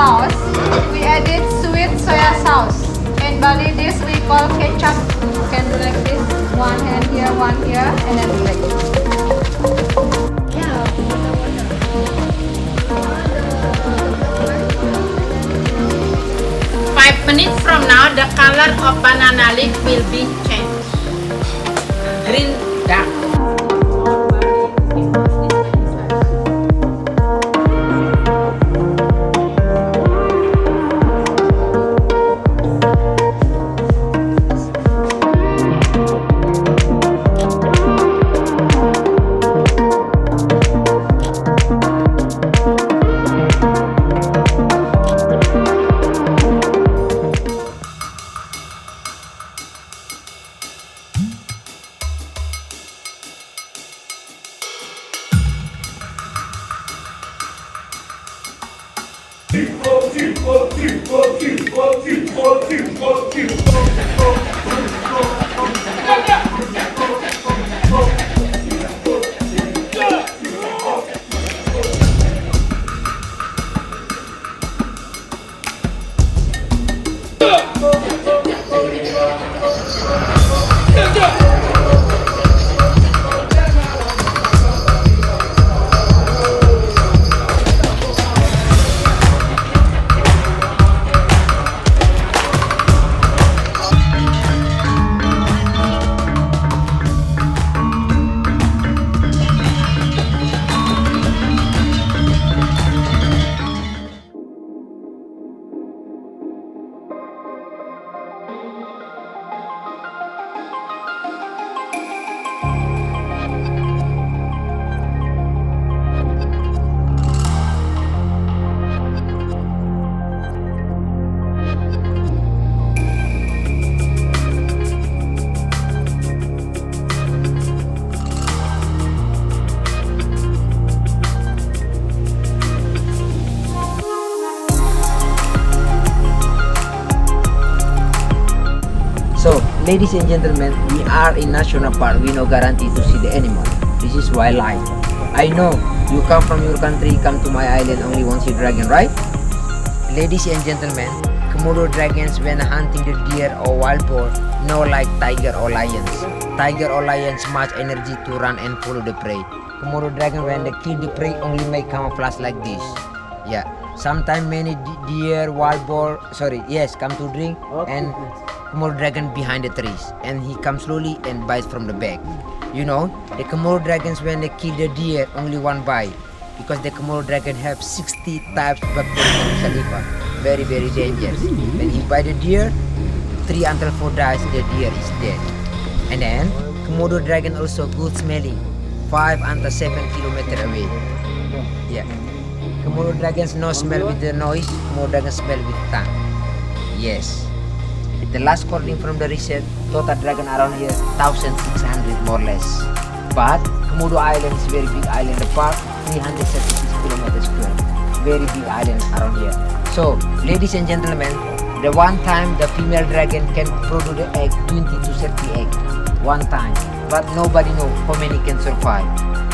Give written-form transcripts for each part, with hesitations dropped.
sauce, we added sweet soya sauce. In Bali, this we call ketchup. You can do like this, one hand here, one here, and then like this. 5 minutes from now, the color of banana leaf will be changed. Green dark. So, ladies and gentlemen, we are in National Park. We no guarantee to see the animal. This is wildlife. I know you come from your country, come to my island only want see dragon, right? Ladies and gentlemen, Komodo dragons when hunting the deer or wild boar, no like tiger or lions. Tiger or lions much energy to run and follow the prey. Komodo dragon when they kill the prey only make camouflage like this. Yeah. Sometimes many deer, wild boar, come to drink and Komodo dragon behind the trees and he comes slowly and bites from the back. You know, the Komodo dragons when they kill the deer only one bite because the Komodo dragon have 60 types of bacteria in saliva. Very very dangerous. When he bite the deer, 3 until 4 dies, the deer is dead. And then Komodo dragon also good smelling, 5 until 7 kilometers away. Yeah. Komodo dragons no smell with the noise, Komodo dragons smell with tongue. Yes. The last according from the research, total dragon around here 1,600 more or less. But Komodo Island is very big island. The park 336 kilometers square. Very big island around here. So, ladies and gentlemen, The one time the female dragon can produce the egg 20 to 30 egg one time, but nobody know how many can survive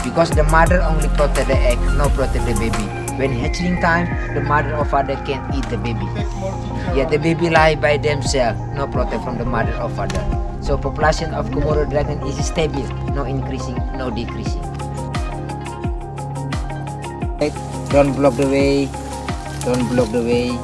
because the mother only protect the egg, no protect the baby. When hatchling time, the mother or father can eat the baby. Yeah, the baby lie by themselves, no protect from the mother or father. So population of Komodo dragon is stable, no increasing, no decreasing. Don't block the way. Don't block the way.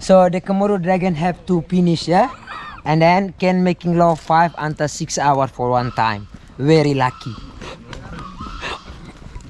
So the Komodo dragon have to finish, yeah, and then can making love 5 until 6 hours for one time. Very lucky.